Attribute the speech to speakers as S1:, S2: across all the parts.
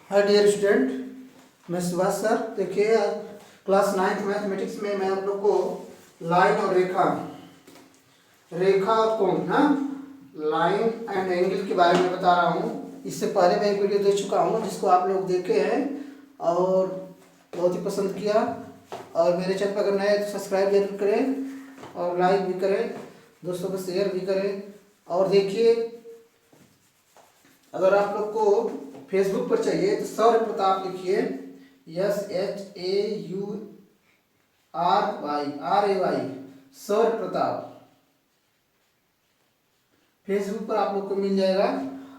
S1: Hi dear student, मैं Subhash sir. देखिए class 9th mathematics में मैं आप लोग को लाइन और रेखा और कोण ना लाइन एंड एंगल के बारे में बता रहा हूँ। इससे पहले मैं एक वीडियो दे चुका हूँ जिसको आप लोग देखे हैं और बहुत ही पसंद किया। और मेरे चैनल पर अगर नए हैं तो सब्सक्राइब जरूर करें और लाइक भी करें, दोस्तों को शेयर भी करें। और देखिए, अगर आप लोग को फेसबुक पर चाहिए तो सौर्य प्रताप लिखिए, SHAURYRAY सौर्य प्रताप फेसबुक पर आप लोग को मिल जाएगा।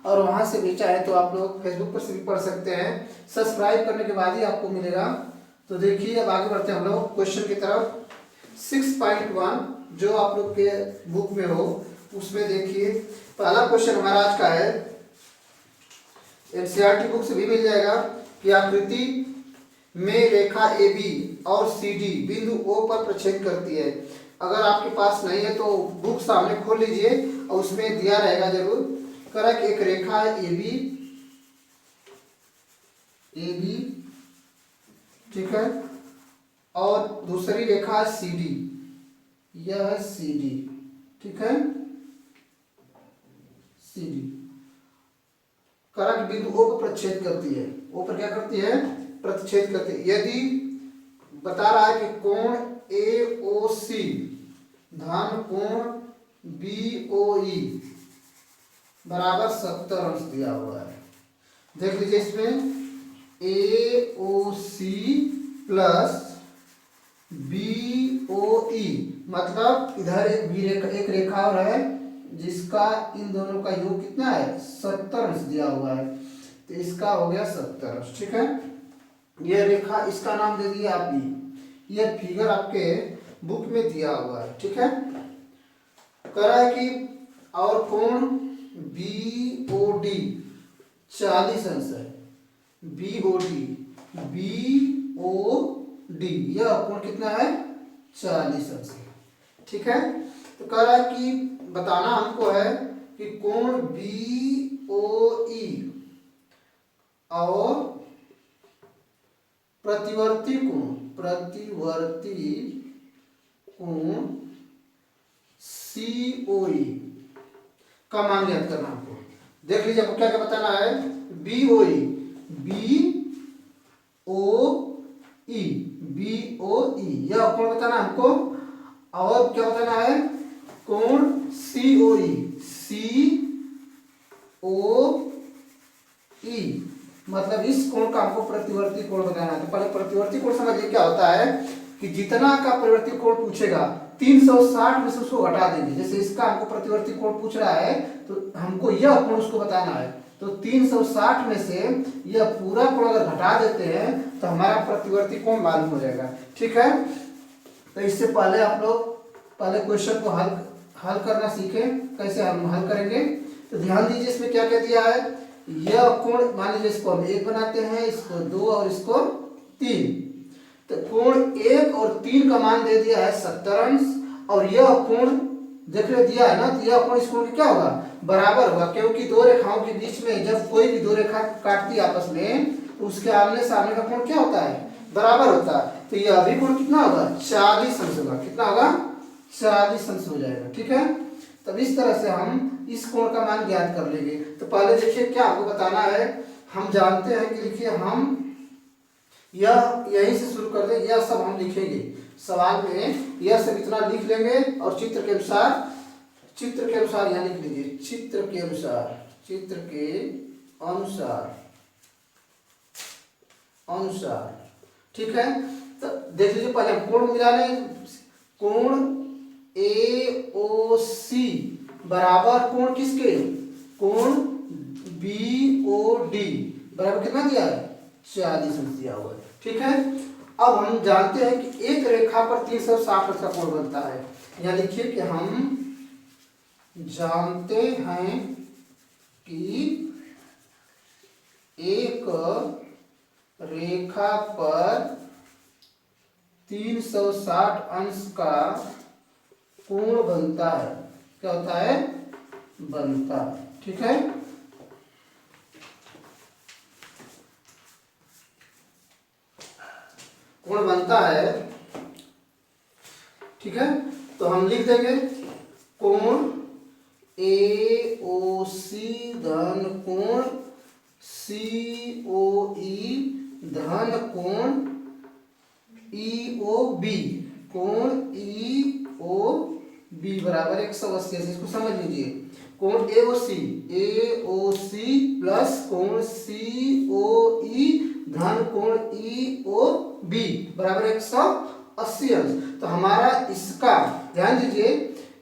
S1: और वहां से भी चाहे तो आप लोग फेसबुक पर से भी पढ़ सकते हैं, सब्सक्राइब करने के बाद ही आपको मिलेगा। तो देखिए, अब आगे बढ़ते हैं हम लोग क्वेश्चन की तरफ। 6.1 जो आप लोग के बुक में हो उसमें देखिए, पहला क्वेश्चन हमारा आज का है, एनसीईआरटी बुक से भी मिल जाएगा कि आकृति में रेखा AB और CD बिंदु O पर प्रक्षेप करती है। अगर आपके पास नहीं है तो बुक सामने खोल लीजिए और उसमें दिया रहेगा जरूर। करा कि एक रेखा है AB, ठीक है, और दूसरी रेखा है CD, यह है CD, ठीक है, CD करा कि बिंदु O पर प्रक्षेप करती है। O पर क्या करती है? प्रतिच्छेद करती है। यदि बता रहा है कि कोण AOC धन कोण BOE बराबर 70 अंश दिया हुआ है। देख लीजिए, इसमें AOC प्लस BOE मतलब इधर एक रेखा और है जिसका इन दोनों का योग कितना है? 70 अंश दिया हुआ है। तो इसका हो गया 70 अंश, ठीक है। यह रेखा, इसका नाम दे दिया आप B। यह फिगर आपके बुक में दिया हुआ है, ठीक है। कह रहा है कि और कोण BOD 40 अंश है। BOD यह कोण कितना है? 40 अंश है, ठीक है। तो कह रहा है कि बताना हमको है कि कोण BOE और प्रतिवर्ती कोण COE का मान ज्ञात करना हमको। देख लीजिए, आपको क्या क्या बताना है। BOE यह कोण बताना हमको। और क्या बताना है? कोण COE मतलब इस कोण का हमको प्रतिवर्ती कोण बताना है। तो पहले प्रतिवर्ती कोण समझिए क्या होता है कि जितना का प्रतिवर्ती कोण पूछेगा 360 में से उसको घटा देंगे। जैसे इसका हमको प्रतिवर्ती कोण पूछ रहा है तो हमको यह कोण उसको बताना है। तो 360 में से यह पूरा कोण अगर घटा देते हैं तो हमारा प्रतिवर्ती कोण मालूम हो जाएगा, ठीक है। तो इससे पहले आप लोग पहले क्वेश्चन को हल करना सीखें। कैसे हम हल करेंगे तो ध्यान दीजिए, इसमें क्या क्या दिया है। यह कोण मान लीजिए, इसको हम 1 बनाते हैं, इसको 2 और इसको 3। तो कोण 1 और 3 का मान दे दिया है 70 अंश। और यह कोण देख रहे दिया है ना, तो यह कोण इस कोण का क्या होगा? बराबर होगा, क्योंकि दो रेखाओं के बीच में जब कोई भी दो रेखा काटती है आपस में तो उसके आमने सामने का कोण क्या होता है? बराबर होता है। तो यह भी कोण कितना होगा? 40 अंश होगा। कितना होगा? 40 अंश हो जाएगा, ठीक है। तब इस तरह से हम इस कोण का मान ज्ञात कर लेंगे। तो पहले देखिए क्या आपको बताना है। हम जानते हैं कि लिखिए, हम यह यहीं से शुरू कर दें। यह सब हम लिखेंगे सवाल में, यह सब इतना लिख लेंगे और चित्र के अनुसार यहाँ लिख लीजिए। चित्र के अनुसार, ठीक है। तो देख लीजिए, पहले हम कोण मिला लें। कोण AOC बराबर कोण किसके? कोण BOD बराबर कितना दिया है? 40 अंश दिया हुआ है, ठीक है। अब हम जानते हैं कि एक रेखा पर 360 अंश का कोण बनता है। यहाँ लिखिए कि हम जानते हैं कि एक रेखा पर 360 अंश का कोण बनता है। क्या होता है? बनता है, ठीक है। कोण बनता है, ठीक है, तो हम लिख देंगे कोण AOC धन कोण COE धन कोण EOB, कोण EOB बराबर 180। इसको समझ लीजिए, कोण AOC प्लस कोण COE धन कोण EOB बराबर 180 अंश। तो हमारा इसका ध्यान दीजिए,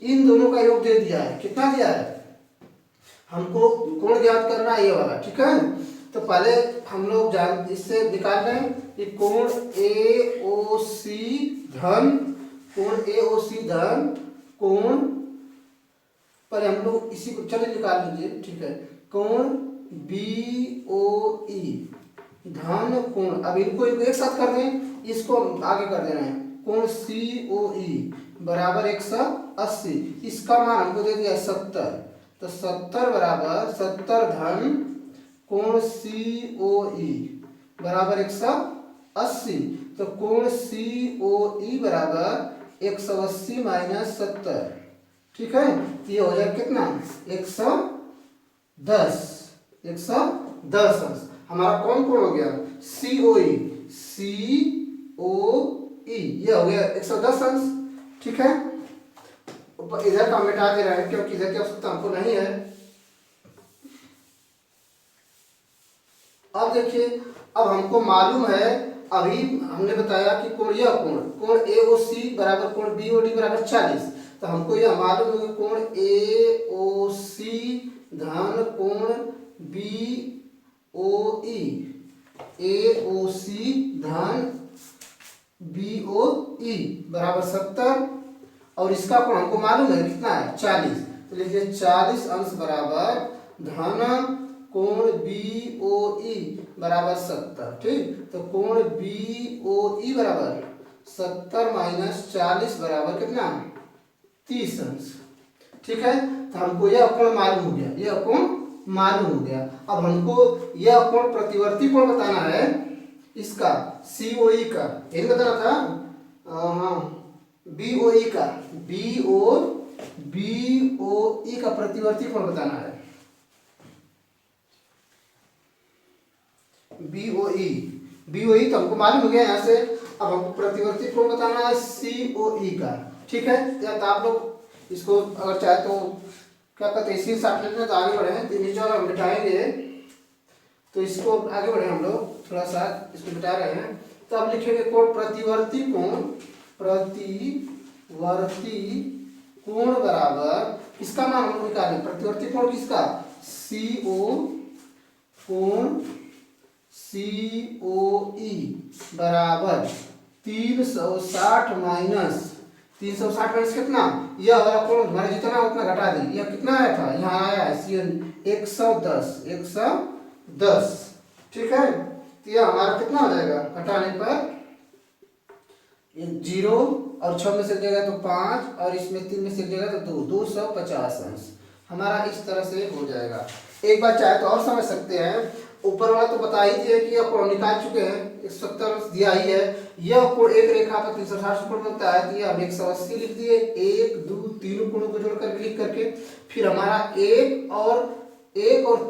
S1: इन दोनों का योग दे दिया है, कितना दिया है हमको, कोण ज्ञात करना है ये वाला, ठीक है। तो पहले हम लोग जान इससे निकाल रहे हैं कि कोण AOC धन कोण पहले हम लोग इसी को चलिए निकाल लीजिए, ठीक है, कोण BOE धन कोण, अब इनको एक साथ कर दें, इसको आगे कर देना है, कोण COE बराबर 180। इसका मान हमको दे दिया 70, तो 70 बराबर 70 धन कोण COE बराबर 180। तो कोण COE बराबर 180 माइनस 70, ठीक है, ये हो जाएगा कितना 110 अंश। हमारा कौन कोण हो गया COE ये हो गया 110 अंश, ठीक है। इधर का मिटा दे रहे हैं क्योंकि इधर की आवश्यकता हमको नहीं है। अब देखिए, अब हमको मालूम है, अभी हमने बताया कि कोण AOC बराबर कोण BOD बराबर 40। तो हमको यह मालूम है कि कोण AOC धन कोण BOE धन BOE बराबर 70, और इसका कोण हमको मालूम है कितना है 40। तो लिखिए 40 अंश बराबर धन कोण BOE बराबर 70, ठीक। तो कोण BOE बराबर 70 माइनस 40 बराबर कितना 30 अंश, ठीक है। तो हमको यह कोण मालूम हो गया, यह कोण मालूम हो गया। अब हमको यह कोण प्रतिवर्ती कोण बताना है, इसका COE का, यही बताना था, हाँ BOE का, BOE का प्रतिवर्ती कोण बताना है, BOE तो हमको मालूम हो गया यहाँ से। अब हमको प्रतिवर्ती कोण बताना है COE का, ठीक है। या तो आप लोग इसको अगर चाहे तो क्या कहते हैं, इसी साथ में तो आगे बढ़े, नीचे वाला हम मिटाएंगे, तो इसको आगे बढ़े हम लोग, थोड़ा सा इसको मिटा रहे हैं। तो अब लिखेंगे कोण प्रतिवर्ती कोण बराबर, इसका मान हम निकालें, प्रतिवर्ती कोण किसका कोण COE बराबर 360 माइनस 360 कितना, यह वाला कोण हमारा जितना उतना घटा दें, यह कितना आया था, यहाँ आया है 110, ठीक है। तो यह हमारा कितना हो जाएगा, घटाने पर 0 और 6 में से जाएगा तो 5 और इसमें 3 में से जाएगा तो 250 अंश हमारा इस तरह से हो जाएगा। एक बार चाहे तो और समझ सकते हैं, ऊपर वाला तो बता ही दिया कि यह कोण निकाल चुके हैं, 170 दिया ही है, यह कोण एक रेखा पर 360 कोण बनता है, तो ये हम 180 लिख दिए, 1 2 तीनों कोणों को जोड़कर लिख करके, फिर हमारा 1 और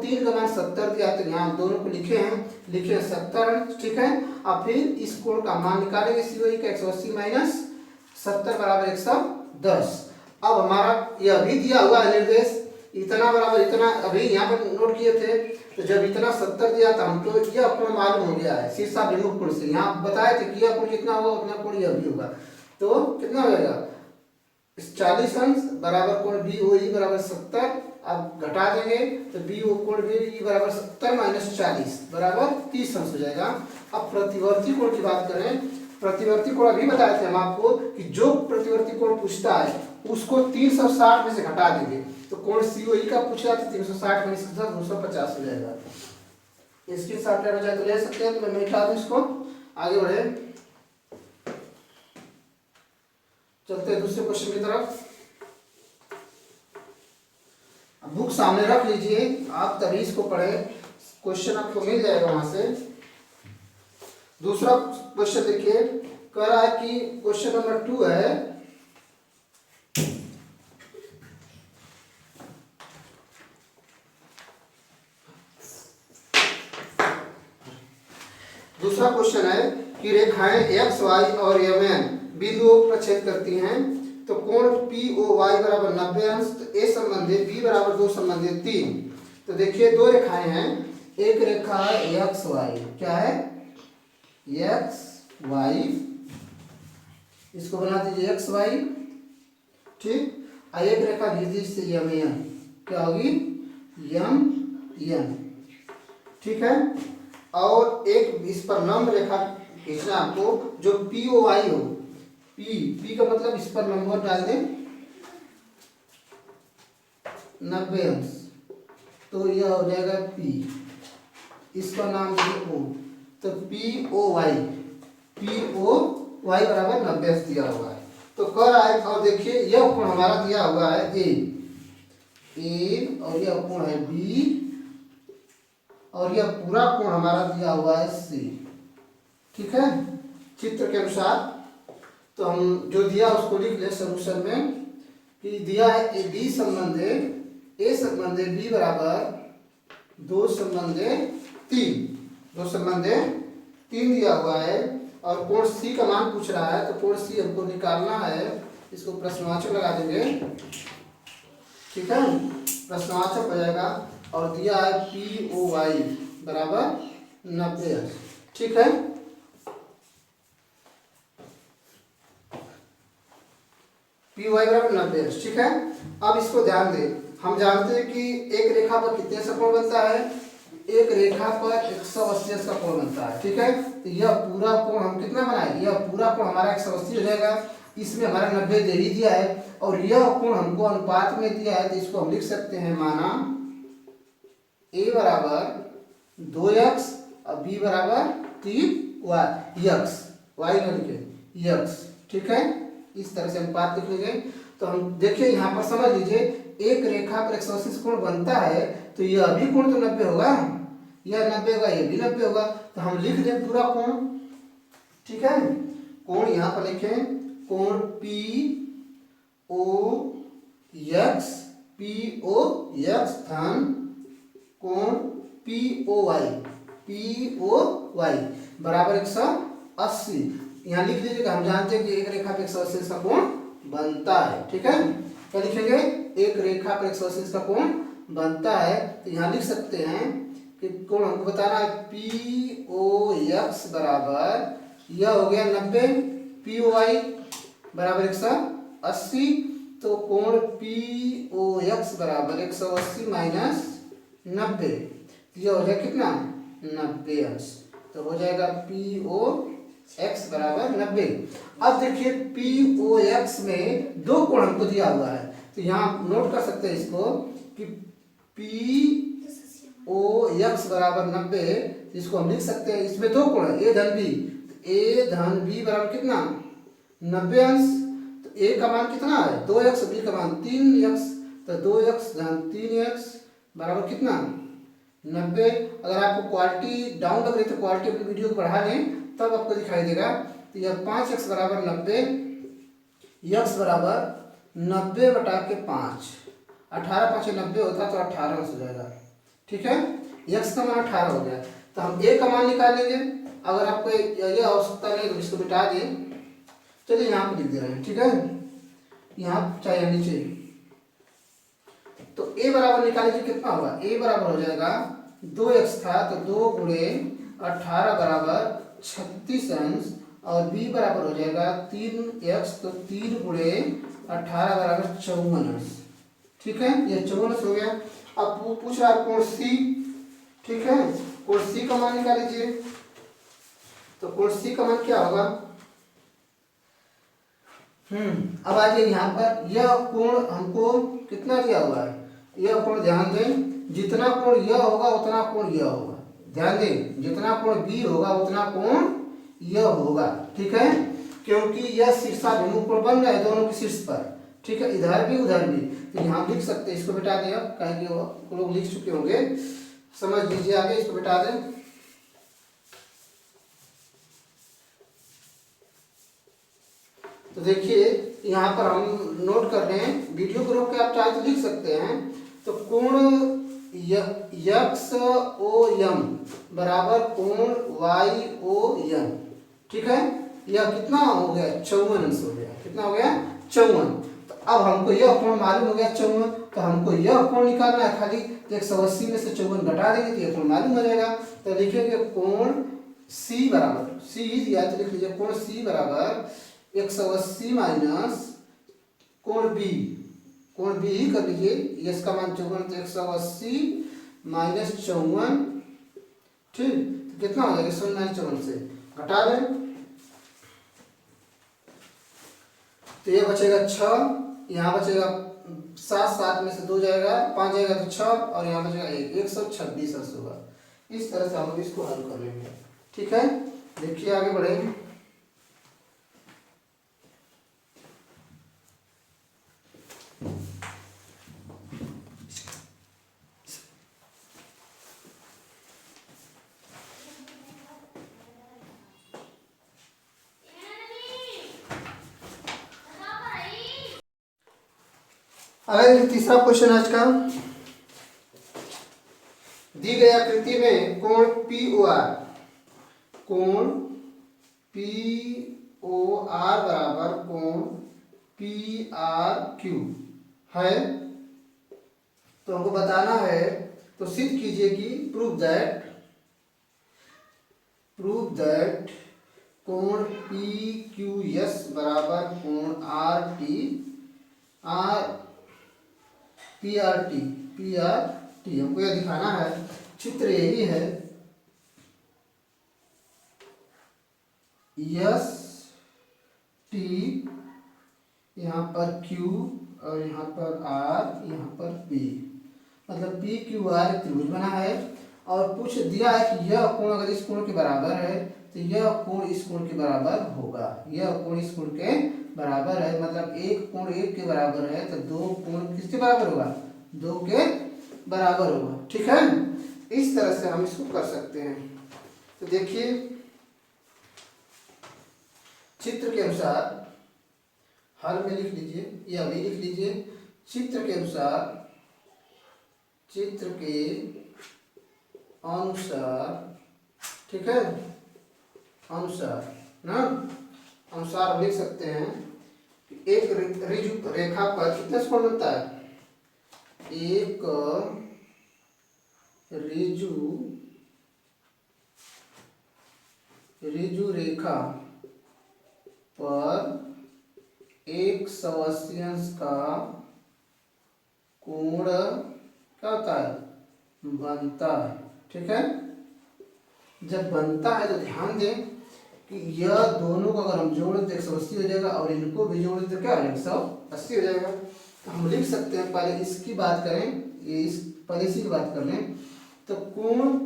S1: 3 का मान 70 दिया, तो यहाँ दोनों को लिखे 70, ठीक है। अब फिर इस कोण का मान निकालेंगे COE का 180 माइनस 70 बराबर 110। अब हमारा यह भी दिया हुआ है निर्देश, इतना बराबर इतना, अभी यहाँ पर नोट किए थे, तो जब इतना 70 दिया था हमको, यह कोण मालूम हो गया है शीर्षाभिमुख कोण से, यहाँ बताए थे कि यह कोण कितना होगा उतना कोण यह भी होगा, तो कितना हो जाएगा 40 अंश बराबर कोण BOE बराबर 70। अब घटा देंगे तो कोण BOE बराबर 70 माइनस 40 बराबर 30 अंश हो जाएगा। अब प्रतिवर्ती कोण की बात करें, प्रतिवर्ती कोण अभी बताए थे हम आपको कि जो प्रतिवर्ती कोण पूछता है उसको 360 में से घटा देंगे, तो कोण COE का पूछ रहा था 360 में इसके साथ 250 हो जाएगा। इसके साथ लेना चाहे तो ले सकते हैं, तो मैं मिटा दूं इसको, आगे बढ़े, चलते हैं दूसरे क्वेश्चन की तरफ। बुक सामने रख लीजिए आप, तभी इसको पढ़े, क्वेश्चन आपको मिल जाएगा वहां से। दूसरा क्वेश्चन देखिए, कह रहा है कि क्वेश्चन नंबर 2 है, दूसरा क्वेश्चन है कि रेखाएं एक्स वाई और एम एन बिंदुओं पर छेद करती हैं तो कोण पी ओ वाई बराबर 90 अंश, तो ए संबंधी बी बराबर 2 संबंधी 3। तो देखिए दो रेखाएं हैं, एक रेखा है एक्स वाई, क्या है एक्स वाई, इसको बना दीजिए एक्स वाई, ठीक। और एक रेखा खींच दीजिए यम एन, क्या होगी यम एन, ठीक है। और एक इस पर लंब रेखा खींचना आपको जो पी ओ वाई हो, पी का मतलब इस पर नंबर डाल दें 90 अंश, तो यह हो जाएगा पी, इसका नाम दीजिए ओ, तो पी ओ वाई बराबर 90 अंश दिया हुआ है। तो कर आए और देखिए यह कोण हमारा दिया हुआ है ए और यह कोण है बी और यह पूरा कोण हमारा दिया हुआ है सी, ठीक है, चित्र के अनुसार। तो हम जो दिया उसको लिख ले सॉल्यूशन में कि दिया है ए बी संबंधे ए संबंधे बी बराबर 2 संबंधे 3 दिया हुआ है और कोण सी का मान पूछ रहा है, तो कोण सी हमको निकालना है, इसको प्रश्नवाचक लगा देंगे, ठीक है, प्रश्नवाचक हो जाएगा। और दिया है पी ओ वाई बराबर 90 अंश, ठीक है। पी वाई बराबर 90 अंश, ठीक है। अब इसको ध्यान दें, हम जानते हैं कि एक रेखा पर कितने से कोण बनता है, एक रेखा पर 180 अंश का कोण बनता है, ठीक है। तो यह पूरा कोण हम कितना बनाए, यह पूरा कोण हमारा 180 हो जाएगा, इसमें हमारा 90 दे ही दिया है और यह कोण हमको अनुपात में दिया है, तो इसको हम लिख सकते हैं माना ए बराबर 2x और बी बराबर 3 वाई न लिखे यक्स, ठीक है, इस तरह से अनुपात लिख लेंगे। तो हम देखिए यहाँ पर समझ लीजिए एक रेखा पर 180 से कोण बनता है, तो यह भी कोण तो 90 होगा, यह 90 होगा, यह भी 90 होगा, तो हम लिख दें पूरा कोण, ठीक है। कोण यहाँ पर लिखें कोण पी ओ एक्स धन कोण पी ओ वाई बराबर 180। यहाँ लिख दीजिए कि हम जानते हैं कि एक रेखा पर 180 का कोण बनता है, ठीक है। क्या लिखेंगे, एक रेखा पर 180 का कोण बनता है, तो यहाँ लिख सकते हैं कि कोण हमको बताना है पी ओ एक्स बराबर यह हो गया 90, पी ओ वाई बराबर 180, तो कोण पी ओ एक्स बराबर 180 माइनस 90, यह हो जाएगा कितना 90 अंश, तो हो जाएगा पी ओ एक्स बराबर 90। अब देखिए पी ओ एक्स में दो कोण हमको दिया हुआ है, तो यहाँ नोट कर सकते हैं इसको कि पी ओ एक्स बराबर 90, इसको हम लिख सकते हैं, इसमें दो कोण है ए धन बी, तो ए धन बी बराबर कितना 90 अंश, तो ए का मान कितना है 2x, बी का मान 3x, तो 2x धन 3x बराबर कितना 90। अगर आपको क्वालिटी डाउन लग रही है तो क्वालिटी अपनी वीडियो को बढ़ा लें, तब आपको दिखाई देगा। तो यह 5x बराबर 90, x बराबर 90 बटा के 5, 18 5 90 होता तो 18 हो जाएगा, ठीक है, x का मान 18 हो गया। तो हम a का मान निकाल लेंगे, अगर आपको ये आवश्यकता नहीं तो इसको मिटा दें, चलिए यहाँ पे लिख दे रहे हैं, ठीक है, यहाँ चाहे नीचे। तो a बराबर निकाल लीजिए, कितना होगा, a बराबर हो जाएगा 2x था तो 2 गुणे 18 बराबर 36 अंश, और b बराबर हो जाएगा 3x, तो 3 गुणे 18 बराबर 54 अंश, ठीक है, ये 54 अंश हो गया। अब पूछ रहा है कोण c, ठीक है, कोण c का मान निकाल लीजिए, तो कोण c का मान क्या होगा, अब आइए यहाँ पर यह कोण हमको कितना दिया हुआ है, यह कोण ध्यान दें, जितना कोण यह होगा उतना कोण यह होगा, ध्यान दें, जितना कोण बी होगा उतना कोण यह होगा, ठीक है, क्योंकि यह शीर्षाभिमुख कोण बन रहा है दोनों के शीर्ष पर, ठीक है, इधर भी उधर भी। तो यहाँ लिख सकते हैं, इसको बिठा दें, अब कहीं लोग लिख चुके होंगे, समझ लीजिए आगे, इसको बिठा दें। तो देखिए यहाँ पर हम नोट कर रहे हैं, वीडियो को रोक के आप चाहे तो लिख सकते हैं। तो कोण यक्स ओ एम बराबर कोण वाई ओ एम, ठीक है। यह कितना हो गया, 54 अंश हो गया। कितना हो गया, 54। तो अब हमको यह कोण मालूम हो गया 54, तो हमको यह कोण निकालना है खाली। तो 180 में से 54 घटा देंगे तो यह कोण मालूम हो जाएगा। तो लिखेंगे कोण सी बराबर, सी या तो लिख लीजिए कोण सी बराबर 180 माइनस कोण बी, कोण बी ही कर लीजिए, ये इसका मान 54, तो 180 माइनस 54, ठीक। तो कितना हो जाएगा, 54 से घटा दें तो ये बचेगा 6, यहाँ बचेगा 7, 7 में से 2 जाएगा, 5 जाएगा तो 6, और यहाँ बचेगा 126 अंश होगा। इस तरह से हम इसको हल कर लेंगे, ठीक है। देखिए आगे बढ़े। अगर तीसरा क्वेश्चन आज का, दी गई आकृति में कोण पी ओ आर, कोण पी ओ आर बराबर कोण पी आर क्यू है। तो हमको बताना है, तो सिद्ध कीजिए कि प्रूव दैट कोण पी क्यू एस बराबर कोण R T P R T हमको यह दिखाना है। चित्र यही है, यस टी, यहाँ पर क्यू और यहाँ पर आर, यहाँ पर पी, मतलब पी क्यू आर एक त्रिभुज बना है। और पूछ दिया है कि यह कोण अगर इस कोण के बराबर है तो यह कोण इस कोण के बराबर होगा, यह कोण इस कोण के बराबर है, मतलब एक कोण एक के बराबर है तो दो कोण किसके बराबर होगा, 2 के बराबर होगा, ठीक है। इस तरह से हम इसको कर सकते हैं। तो देखिए चित्र के अनुसार हल में लिख लीजिए या भी लिख लीजिए, चित्र के अनुसार ठीक है, अनुसार ना, अनुसार हम लिख सकते हैं कि एक ऋजु रेखा पर कितने कोण बनता है, एक ऋजु रेखा पर 180 अंश का कोण क्या होता है, बनता है, ठीक है। जब बनता है तो ध्यान दें कि यह दोनों को अगर हम जोड़ दें 180 हो जाएगा, और इनको भी जोड़ दें तो क्या 180 हो जाएगा। तो हम लिख सकते हैं, पहले इसकी बात करें, ये इस पहले इसी की बात कर लें। तो कोण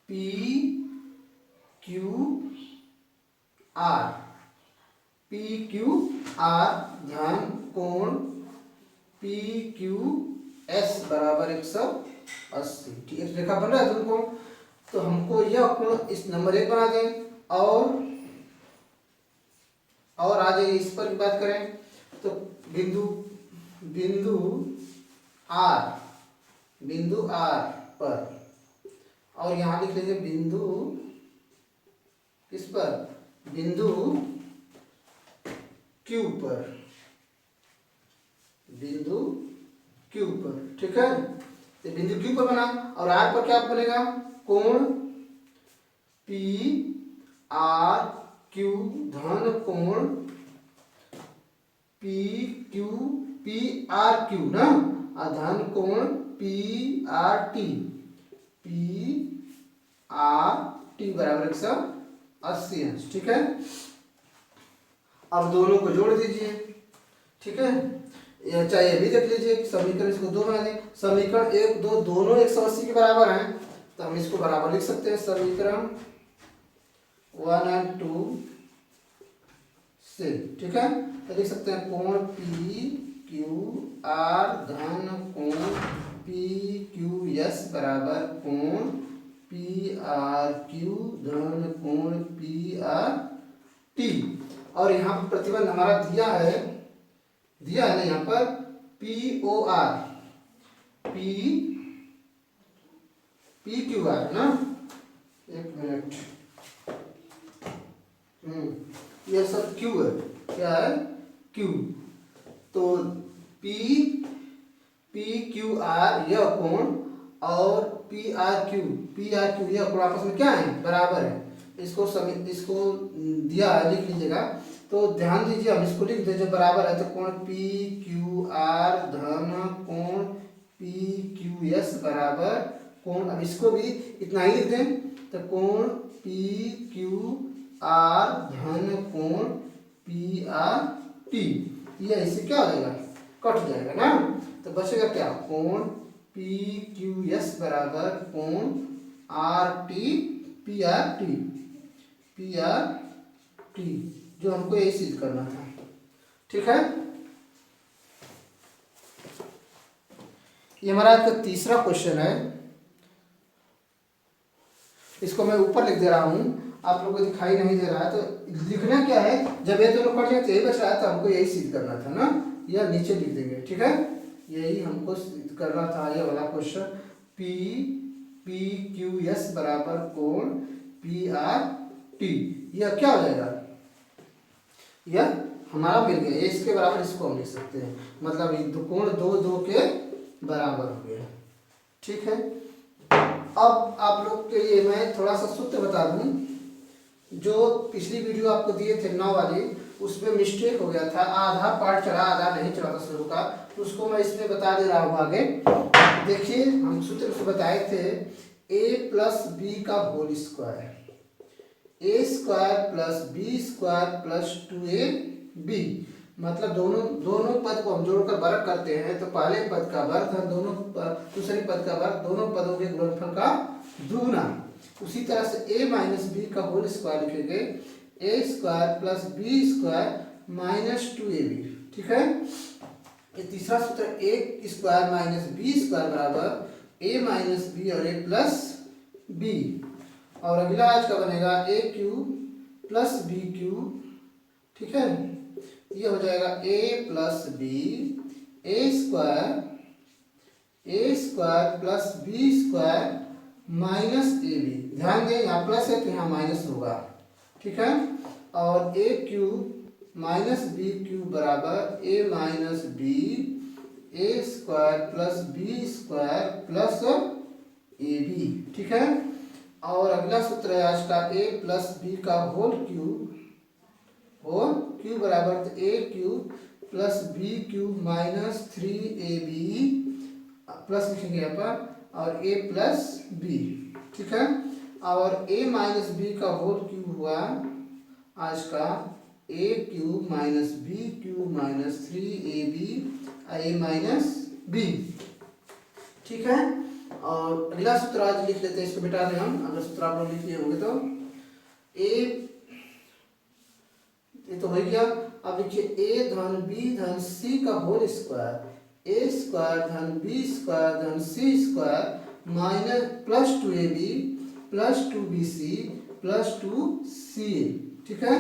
S1: पी क्यू आर, ध्यान कोण पी क्यू एस बराबर 180, ठीक है। रेखा बन रहा है दोनों कोण, तो हमको यह कोण इस नंबर 1 बना दें, और आ जाइए इस पर भी बात करें। तो बिंदु आर पर, और यहां लिख लीजिए बिंदु किस पर, बिंदु क्यू पर, ठीक है। तो बिंदु क्यू पर बना, और आर पर क्या बनेगा, कोण पी आर क्यू धन कोण पी आर क्यू ना, धन कोण पी आर टी बराबर 180 अंश, ठीक है। अब दोनों को जोड़ दीजिए, ठीक है। यह चाहिए भी देख लीजिए कि समीकरण इसको 2 बना दें, समीकरण 1 2 दोनों 180 के बराबर हैं, तो हम इसको बराबर लिख सकते हैं। समीकरण 1 और 2 से, ठीक है। तो लिख सकते हैं कोण पी क्यू आर धन कोण पी क्यू एस बराबर कोण पी आर क्यू धन कोण पी आर टी। और यहाँ पर प्रतिबंध हमारा दिया है ना यहाँ पर POR PQR है ना। एक मिनट, ये सब Q है, क्या है Q। तो PQR यह कोण और PRQ यह कोण आपस में क्या है, बराबर है। इसको दिया है, लिख लीजिएगा। तो ध्यान दीजिए, हम इसको लिख दीजिए बराबर है, तो कोण PQR धन कोण PQS बराबर कोण, अब इसको भी इतना ही लिख दें, तो कोण PQR धन कोण PRT, ये इससे क्या हो जाएगा, कट जाएगा ना। तो बचेगा क्या, कोण PQS बराबर कोण PRT, जो हमको ये सिद्ध करना था। ठीक है, ये हमारा आज का तीसरा क्वेश्चन है। इसको मैं ऊपर लिख दे रहा हूं, आप लोगों को दिखाई नहीं दे रहा है। तो लिखना क्या है, जब ये दोनों कट जाए तो यही बच रहा है, तो हमको यही सिद्ध करना था ना, यह नीचे लिख देंगे। ठीक है, यही हमको सिद्ध करना था, ये वाला क्वेश्चन। PQS बराबर कोण PRT, यह क्या हो जाएगा, यह हमारा मिल गया। ये इसके बराबर, इसको हम लिख सकते हैं, मतलब ये कोण दो के बराबर हो गया। ठीक है, अब आप लोग के लिए मैं थोड़ा सा सूत्र बता दूं। जो पिछली वीडियो आपको दिए थे 9 वाली, उसमें मिस्टेक हो गया था, आधा पार्ट चढ़ा आधा नहीं चढ़ा था शुरू का, तो उसको मैं इसमें बता दे रहा हूँ आगे। देखिए, हम सूत्र से बताए थे a प्लस बी का whole square, a square plus B square plus 2ab, मतलब दोनों पद को हम जोड़कर वर्ग करते हैं, तो पहले पद का वर्ग है दूसरे पद का वर्ग, दोनों पदों के गुणनफल का दुगुना। उसी तरह से a माइनस बी का होल स्क्वायर लिखेंगे, a square plus B square minus 2ab। ठीक है, ये तीसरा सूत्र a square minus B square बराबर a माइनस बी और a प्लस बी। और अगला आज का बनेगा a cube plus B cube. ठीक है, ये हो जाएगा a plus B, a square plus B square minus A B. ध्यान दें, यहाँ प्लस है तो यहाँ माइनस होगा। ठीक है, और a cube minus B cube बराबर a minus B, a square plus B square plus A B. ठीक है, और अगला सूत्र है आज का a प्लस बी का होल क्यूब बराबर a cube plus B cube minus 3ab plus लिखेंगे यहाँ पर, और a प्लस बी। ठीक है, और a माइनस बी का होल क्यूब हुआ आज का a cube minus B cube minus 3ab a minus B. ठीक है, और अगला सूत्र आज लिख लेते हैं, इसको मिटा दें हम, अगर सूत्र आप लोग लिख लिए होंगे तो। ये तो हो गया। अब लिखिए a धन b धन c का होल स्क्वायर, a स्क्वायर धन b स्क्वायर धन c square minus plus 2ab plus 2bc plus 2ca। ठीक है,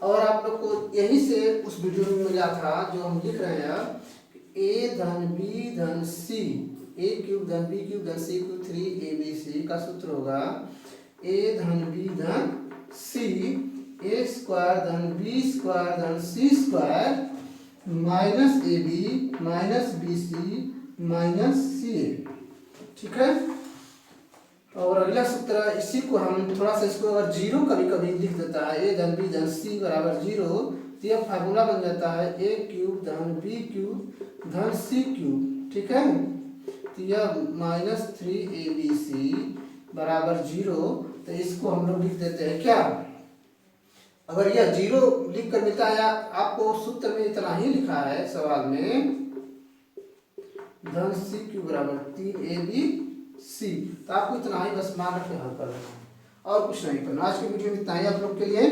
S1: और आप लोग को यही से उस वीडियो में मिला था जो हम लिख रहे हैं, a धन b धन c, a क्यूब धन b क्यूब धन c क्यूब 3abc का सूत्र होगा a धन b धन c, a स्क्वायर धन b स्क्वायर धन c square minus A b minus b c minus c a. ठीक है, और अगला सूत्र, इसी को हम थोड़ा सा इसको अगर जीरो कभी कभी लिख देता है, a धन b धन c बराबर जीरो, तो यह फार्मूला बन जाता है a क्यूब धन b क्यूब धन c क्यूब। ठीक है, तो यह माइनस 3abc बराबर जीरो। तो इसको हम लोग लिख देते हैं क्या, अगर यह जीरो लिख कर मिलता है, आपको सूत्र में इतना ही लिखा है सवाल में, धन सी क्यू बराबर 3abc, तो आपको इतना ही बस मान रख के हल कर देना और कुछ नहीं करना। आज की वीडियो में इतना ही आप लोग के लिए।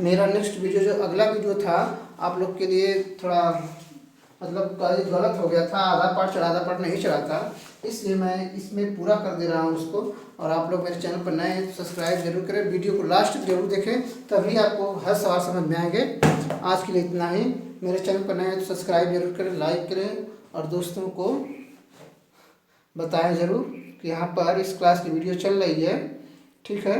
S1: मेरा नेक्स्ट वीडियो, जो अगला वीडियो था, आप लोग के लिए थोड़ा मतलब गलत हो गया था, आधा पार्ट चढ़ा आधा पार्ट नहीं चढ़ा था, इसलिए मैं इसमें पूरा कर दे रहा हूँ उसको। और आप लोग मेरे चैनल पर नए हैं तो सब्सक्राइब जरूर करें, वीडियो को लास्ट तक जरूर देखें, तभी आपको हर सवाल समझ में आएंगे। आज के लिए इतना ही। मेरे चैनल पर नए हैं तो सब्सक्राइब जरूर करें, लाइक करें और दोस्तों को बताएं ज़रूर कि यहाँ पर इस क्लास की वीडियो चल रही है। ठीक है।